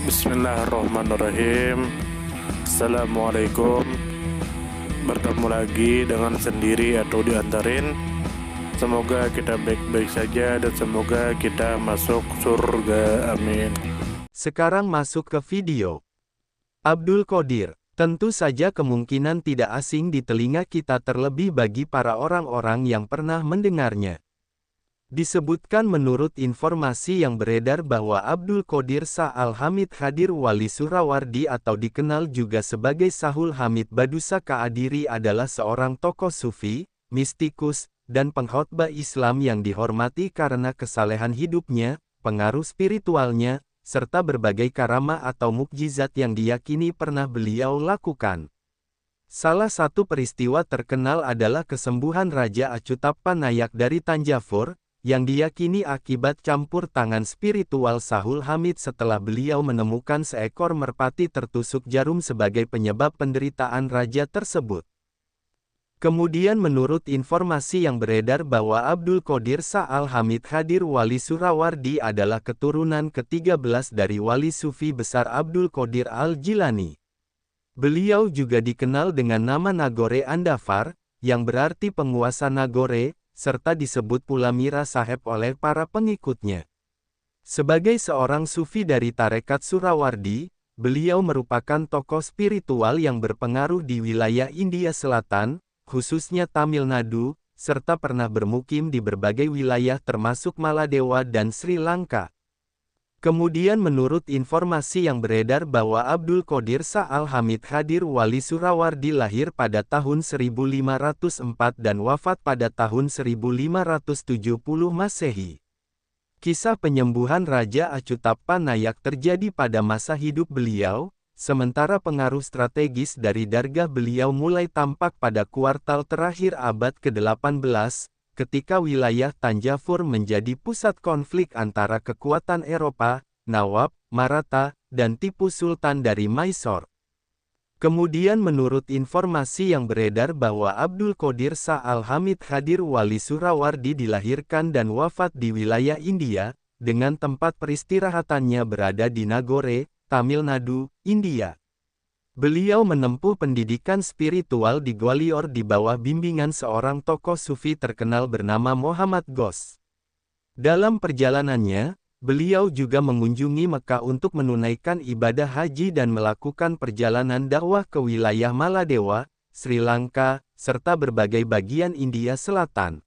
Bismillahirrahmanirrahim. Assalamualaikum. Bertemu lagi dengan sendiri atau diantarin. Semoga kita baik-baik saja dan semoga kita masuk surga. Amin. Sekarang masuk ke video. Abdul Qadir. Tentu saja kemungkinan tidak asing di telinga kita terlebih bagi para orang-orang yang pernah mendengarnya. Disebutkan menurut informasi yang beredar bahwa Abdul Qadir Shah Al-Hamid Khadir Wali Surawardi atau dikenal juga sebagai Sahul Hamid Badusa Kaadiri adalah seorang tokoh sufi, mistikus, dan pengkhotbah Islam yang dihormati karena kesalehan hidupnya, pengaruh spiritualnya, serta berbagai karamah atau mukjizat yang diyakini pernah beliau lakukan. Salah satu peristiwa terkenal adalah kesembuhan Raja Acutappa Nayak dari Tanjavur, yang diyakini akibat campur tangan spiritual Sahul Hamid setelah beliau menemukan seekor merpati tertusuk jarum sebagai penyebab penderitaan raja tersebut. Kemudian menurut informasi yang beredar bahwa Abdul Qadir Shah Al-Hamid Khadir Wali Surawardi adalah keturunan ke-13 dari wali sufi besar Abdul Qadir Al-Jilani. Beliau juga dikenal dengan nama Nagore Andafar, yang berarti penguasa Nagore, serta disebut pula Mira Saheb oleh para pengikutnya. Sebagai seorang sufi dari tarekat Surawardi, beliau merupakan tokoh spiritual yang berpengaruh di wilayah India Selatan, khususnya Tamil Nadu, serta pernah bermukim di berbagai wilayah termasuk Maladewa dan Sri Lanka. Kemudian menurut informasi yang beredar bahwa Abdul Qadir Shah Al-Hamid Khadir Wali Surawardi lahir pada tahun 1504 dan wafat pada tahun 1570 Masehi. Kisah penyembuhan Raja Acutappa Nayak terjadi pada masa hidup beliau, sementara pengaruh strategis dari dargah beliau mulai tampak pada kuartal terakhir abad ke-18, ketika wilayah Tanjavur menjadi pusat konflik antara kekuatan Eropa, Nawab, Maratha, dan Tipu Sultan dari Mysore. Kemudian menurut informasi yang beredar bahwa Abdul Qadir Shah Al-Hamid Khadir Wali Surawardi dilahirkan dan wafat di wilayah India, dengan tempat peristirahatannya berada di Nagore, Tamil Nadu, India. Beliau menempuh pendidikan spiritual di Gwalior di bawah bimbingan seorang tokoh sufi terkenal bernama Muhammad Ghosh. Dalam perjalanannya, beliau juga mengunjungi Mekah untuk menunaikan ibadah haji dan melakukan perjalanan dakwah ke wilayah Maladewa, Sri Lanka, serta berbagai bagian India Selatan.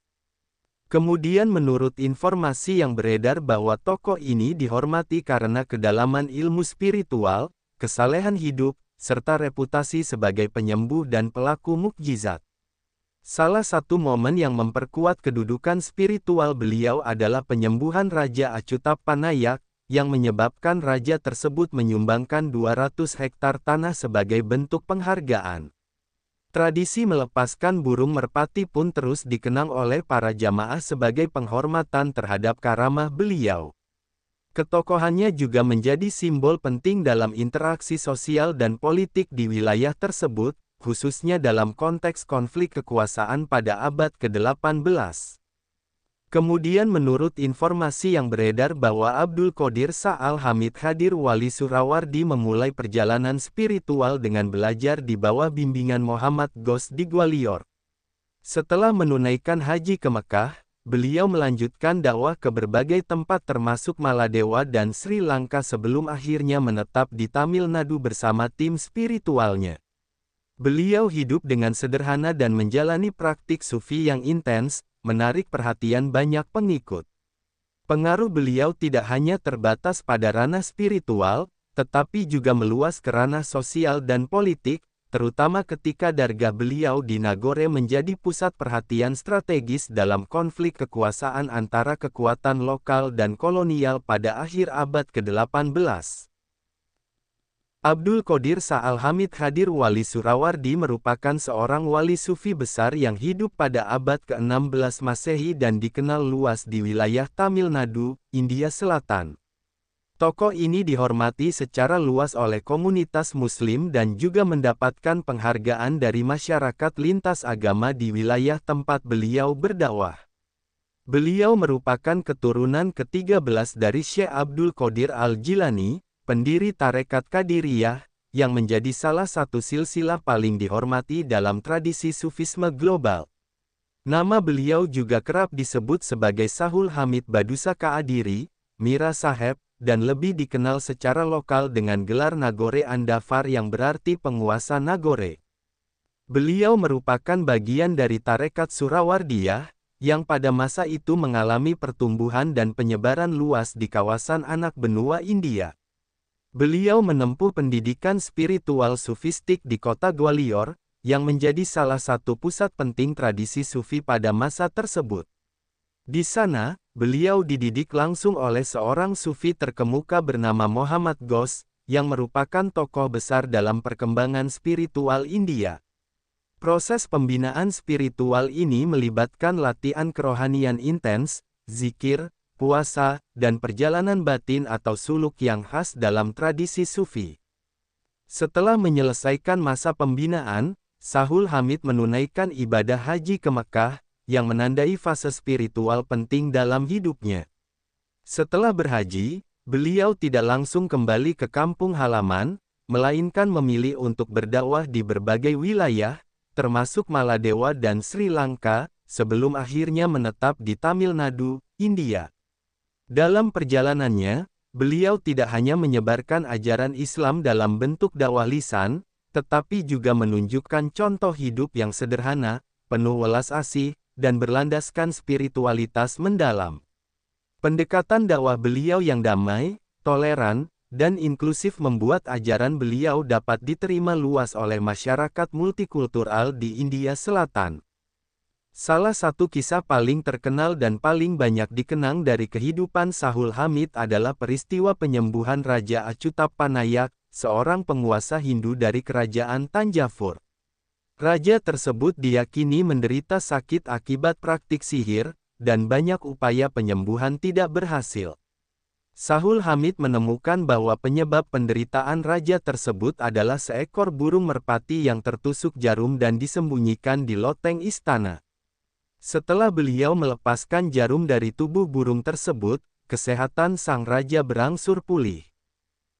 Kemudian menurut informasi yang beredar bahwa tokoh ini dihormati karena kedalaman ilmu spiritual, kesalehan hidup, serta reputasi sebagai penyembuh dan pelaku mukjizat. Salah satu momen yang memperkuat kedudukan spiritual beliau adalah penyembuhan Raja Acutappa Nayak, yang menyebabkan raja tersebut menyumbangkan 200 hektar tanah sebagai bentuk penghargaan. Tradisi melepaskan burung merpati pun terus dikenang oleh para jamaah sebagai penghormatan terhadap karamah beliau. Ketokohannya juga menjadi simbol penting dalam interaksi sosial dan politik di wilayah tersebut, khususnya dalam konteks konflik kekuasaan pada abad ke-18. Kemudian menurut informasi yang beredar bahwa Abdul Qadir Shah Al-Hamid Khadir Wali Surawardi memulai perjalanan spiritual dengan belajar di bawah bimbingan Muhammad Ghosh di Gwalior. Setelah menunaikan haji ke Mekah, beliau melanjutkan dakwah ke berbagai tempat termasuk Maladewa dan Sri Lanka sebelum akhirnya menetap di Tamil Nadu bersama tim spiritualnya. Beliau hidup dengan sederhana dan menjalani praktik sufi yang intens, menarik perhatian banyak pengikut. Pengaruh beliau tidak hanya terbatas pada ranah spiritual, tetapi juga meluas ke ranah sosial dan politik, terutama ketika dargah beliau di Nagore menjadi pusat perhatian strategis dalam konflik kekuasaan antara kekuatan lokal dan kolonial pada akhir abad ke-18. Abdul Qadir Shah Al-Hamid Khadir Wali Surawardi merupakan seorang wali sufi besar yang hidup pada abad ke-16 Masehi dan dikenal luas di wilayah Tamil Nadu, India Selatan. Tokoh ini dihormati secara luas oleh komunitas Muslim dan juga mendapatkan penghargaan dari masyarakat lintas agama di wilayah tempat beliau berdakwah. Beliau merupakan keturunan ke-13 dari Syekh Abdul Qadir Al-Jilani, pendiri Tarekat Qadiriyah, yang menjadi salah satu silsilah paling dihormati dalam tradisi Sufisme global. Nama beliau juga kerap disebut sebagai Sahul Hamid Badusa Qadiri, Mira Saheb, dan lebih dikenal secara lokal dengan gelar Nagore Andafar yang berarti penguasa Nagore. Beliau merupakan bagian dari Tarekat Surawardiyah, yang pada masa itu mengalami pertumbuhan dan penyebaran luas di kawasan anak benua India. Beliau menempuh pendidikan spiritual sufistik di kota Gwalior, yang menjadi salah satu pusat penting tradisi sufi pada masa tersebut. Di sana, beliau dididik langsung oleh seorang sufi terkemuka bernama Muhammad Ghosh, yang merupakan tokoh besar dalam perkembangan spiritual India. Proses pembinaan spiritual ini melibatkan latihan kerohanian intens, zikir, puasa, dan perjalanan batin atau suluk yang khas dalam tradisi sufi. Setelah menyelesaikan masa pembinaan, Sahul Hamid menunaikan ibadah haji ke Mekah, yang menandai fase spiritual penting dalam hidupnya. Setelah berhaji, beliau tidak langsung kembali ke kampung halaman, melainkan memilih untuk berdakwah di berbagai wilayah, termasuk Maladewa dan Sri Lanka, sebelum akhirnya menetap di Tamil Nadu, India. Dalam perjalanannya, beliau tidak hanya menyebarkan ajaran Islam dalam bentuk dakwah lisan, tetapi juga menunjukkan contoh hidup yang sederhana, penuh welas asih, dan berlandaskan spiritualitas mendalam. Pendekatan dakwah beliau yang damai, toleran, dan inklusif membuat ajaran beliau dapat diterima luas oleh masyarakat multikultural di India Selatan. Salah satu kisah paling terkenal dan paling banyak dikenang dari kehidupan Sahul Hamid adalah peristiwa penyembuhan Raja Achyutappa Nayak, seorang penguasa Hindu dari kerajaan Tanjavur. Raja tersebut diyakini menderita sakit akibat praktik sihir, dan banyak upaya penyembuhan tidak berhasil. Sahul Hamid menemukan bahwa penyebab penderitaan raja tersebut adalah seekor burung merpati yang tertusuk jarum dan disembunyikan di loteng istana. Setelah beliau melepaskan jarum dari tubuh burung tersebut, kesehatan sang raja berangsur pulih.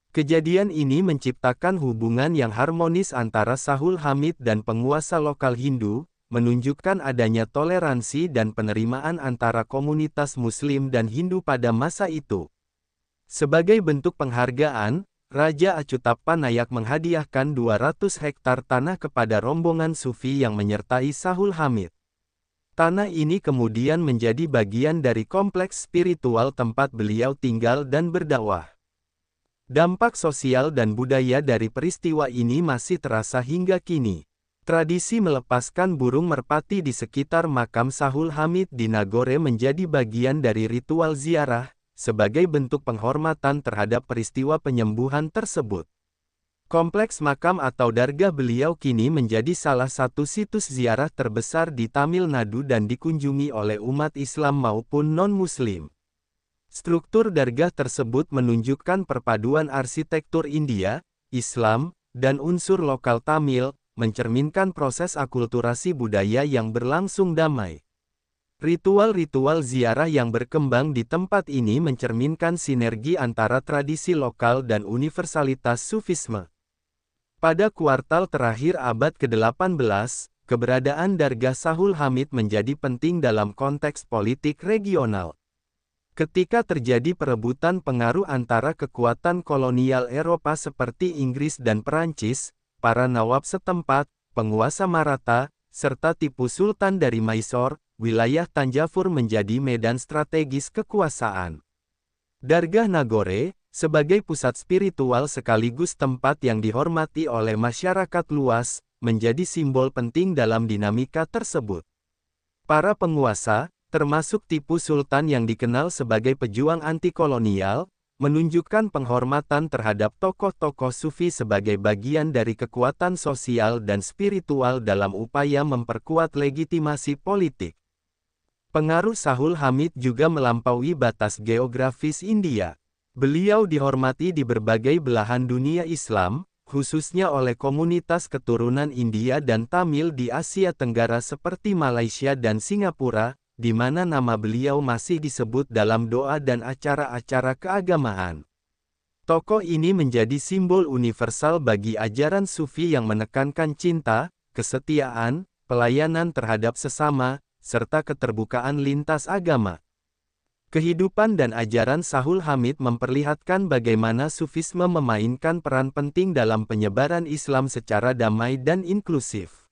Kejadian ini menciptakan hubungan yang harmonis antara Sahul Hamid dan penguasa lokal Hindu, menunjukkan adanya toleransi dan penerimaan antara komunitas Muslim dan Hindu pada masa itu. Sebagai bentuk penghargaan, Raja Achyutappa Nayak menghadiahkan 200 hektar tanah kepada rombongan sufi yang menyertai Sahul Hamid. Tanah ini kemudian menjadi bagian dari kompleks spiritual tempat beliau tinggal dan berdakwah. Dampak sosial dan budaya dari peristiwa ini masih terasa hingga kini. Tradisi melepaskan burung merpati di sekitar makam Sahul Hamid di Nagore menjadi bagian dari ritual ziarah, sebagai bentuk penghormatan terhadap peristiwa penyembuhan tersebut. Kompleks makam atau dargah beliau kini menjadi salah satu situs ziarah terbesar di Tamil Nadu dan dikunjungi oleh umat Islam maupun non-Muslim. Struktur dargah tersebut menunjukkan perpaduan arsitektur India, Islam, dan unsur lokal Tamil, mencerminkan proses akulturasi budaya yang berlangsung damai. Ritual-ritual ziarah yang berkembang di tempat ini mencerminkan sinergi antara tradisi lokal dan universalitas Sufisme. Pada kuartal terakhir abad ke-18, keberadaan dargah Sahul Hamid menjadi penting dalam konteks politik regional. Ketika terjadi perebutan pengaruh antara kekuatan kolonial Eropa seperti Inggris dan Perancis, para nawab setempat, penguasa Maratha, serta Tipu Sultan dari Mysore, wilayah Tanjavur menjadi medan strategis kekuasaan. Dargah Nagore, sebagai pusat spiritual sekaligus tempat yang dihormati oleh masyarakat luas, menjadi simbol penting dalam dinamika tersebut. Para penguasa, termasuk Tipu Sultan yang dikenal sebagai pejuang anti-kolonial, menunjukkan penghormatan terhadap tokoh-tokoh sufi sebagai bagian dari kekuatan sosial dan spiritual dalam upaya memperkuat legitimasi politik. Pengaruh Sahul Hamid juga melampaui batas geografis India. Beliau dihormati di berbagai belahan dunia Islam, khususnya oleh komunitas keturunan India dan Tamil di Asia Tenggara seperti Malaysia dan Singapura, di mana nama beliau masih disebut dalam doa dan acara-acara keagamaan. Tokoh ini menjadi simbol universal bagi ajaran Sufi yang menekankan cinta, kesetiaan, pelayanan terhadap sesama, serta keterbukaan lintas agama. Kehidupan dan ajaran Sahul Hamid memperlihatkan bagaimana Sufisme memainkan peran penting dalam penyebaran Islam secara damai dan inklusif.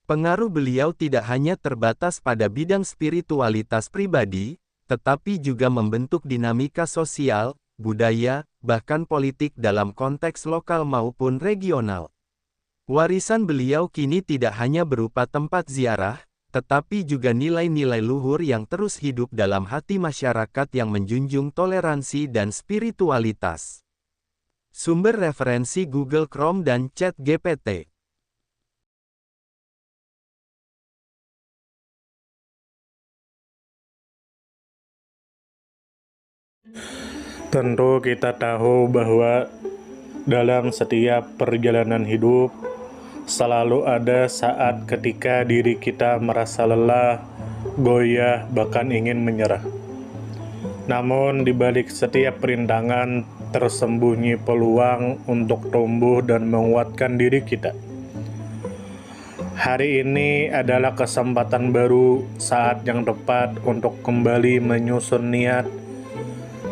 Pengaruh beliau tidak hanya terbatas pada bidang spiritualitas pribadi, tetapi juga membentuk dinamika sosial, budaya, bahkan politik dalam konteks lokal maupun regional. Warisan beliau kini tidak hanya berupa tempat ziarah, tetapi juga nilai-nilai luhur yang terus hidup dalam hati masyarakat yang menjunjung toleransi dan spiritualitas. Sumber referensi Google Chrome dan ChatGPT. Tentu kita tahu bahwa dalam setiap perjalanan hidup selalu ada saat ketika diri kita merasa lelah, goyah, bahkan ingin menyerah. Namun di balik setiap perintangan tersembunyi peluang untuk tumbuh dan menguatkan diri kita. Hari ini adalah kesempatan baru, saat yang tepat untuk kembali menyusun niat,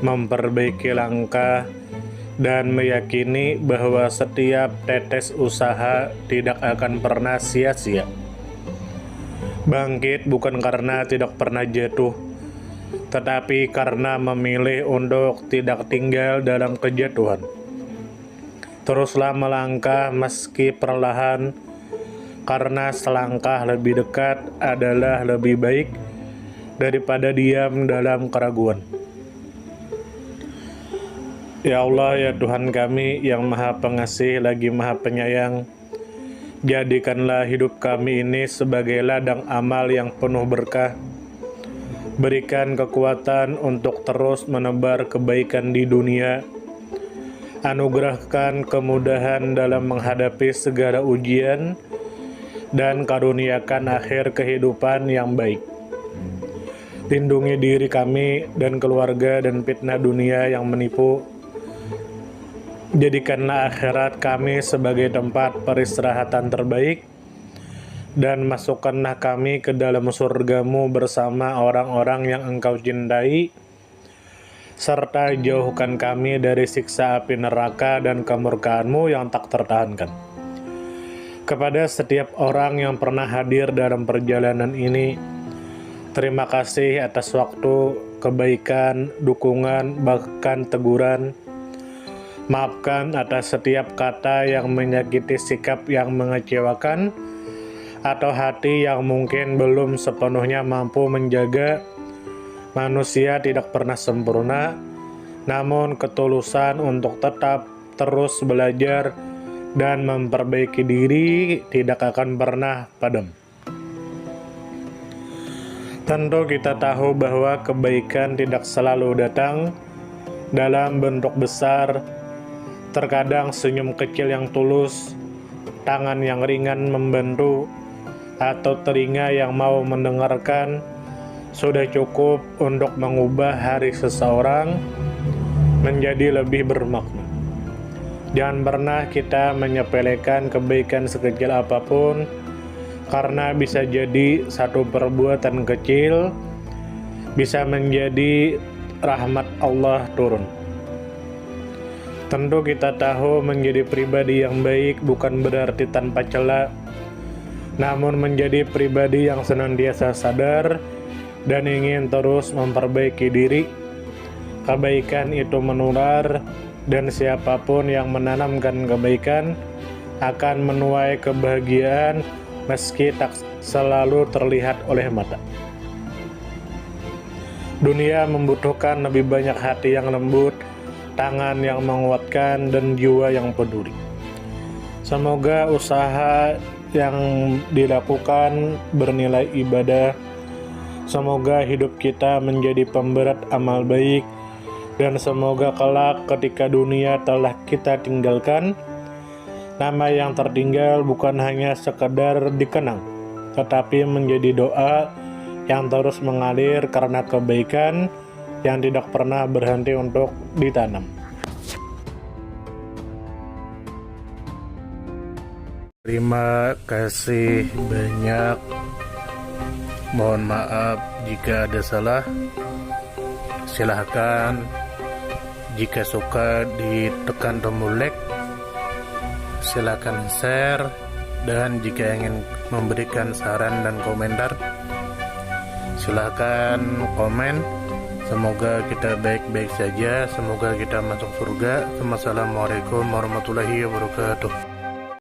memperbaiki langkah, dan meyakini bahwa setiap tetes usaha tidak akan pernah sia-sia. Bangkit bukan karena tidak pernah jatuh, tetapi karena memilih untuk tidak tinggal dalam kejatuhan. Teruslah melangkah meski perlahan, karena selangkah lebih dekat adalah lebih baik daripada diam dalam keraguan. Ya Allah, ya Tuhan kami yang Maha Pengasih lagi Maha Penyayang, jadikanlah hidup kami ini sebagai ladang amal yang penuh berkah. Berikan kekuatan untuk terus menebar kebaikan di dunia. Anugerahkan kemudahan dalam menghadapi segala ujian, dan karuniakan akhir kehidupan yang baik. Lindungi diri kami dan keluarga dan fitnah dunia yang menipu. Jadikanlah akhirat kami sebagai tempat peristirahatan terbaik, dan masukkanlah kami ke dalam surga-Mu bersama orang-orang yang Engkau cintai, serta jauhkan kami dari siksa api neraka dan kemurkaan-Mu yang tak tertahankan. Kepada setiap orang yang pernah hadir dalam perjalanan ini, terima kasih atas waktu, kebaikan, dukungan, bahkan teguran. Maafkan atas setiap kata yang menyakiti, sikap yang mengecewakan, atau hati yang mungkin belum sepenuhnya mampu menjaga. Manusia tidak pernah sempurna, namun ketulusan untuk tetap terus belajar dan memperbaiki diri tidak akan pernah padam. Tentu kita tahu bahwa kebaikan tidak selalu datang dalam bentuk besar. Terkadang senyum kecil yang tulus, tangan yang ringan membantu, atau telinga yang mau mendengarkan sudah cukup untuk mengubah hari seseorang menjadi lebih bermakna. Jangan pernah kita menyepelekan kebaikan sekecil apapun, karena bisa jadi satu perbuatan kecil bisa menjadi rahmat Allah turun. Tentu kita tahu menjadi pribadi yang baik bukan berarti tanpa celah, namun menjadi pribadi yang senantiasa sadar dan ingin terus memperbaiki diri. Kebaikan itu menular, dan siapapun yang menanamkan kebaikan akan menuai kebahagiaan meski tak selalu terlihat oleh mata. Dunia membutuhkan lebih banyak hati yang lembut, tangan yang menguatkan, dan jiwa yang peduli. Semoga usaha yang dilakukan bernilai ibadah. Semoga hidup kita menjadi pemberat amal baik, dan semoga kelak ketika dunia telah kita tinggalkan, nama yang tertinggal bukan hanya sekedar dikenang, tetapi menjadi doa yang terus mengalir karena kebaikan yang tidak pernah berhenti untuk ditanam. Terima kasih banyak. Mohon maaf jika ada salah. Silahkan jika suka ditekan tombol like, silahkan share, dan jika ingin memberikan saran dan komentar, silahkan komen. Semoga kita baik-baik saja, semoga kita masuk surga. Wassalamualaikum warahmatullahi wabarakatuh.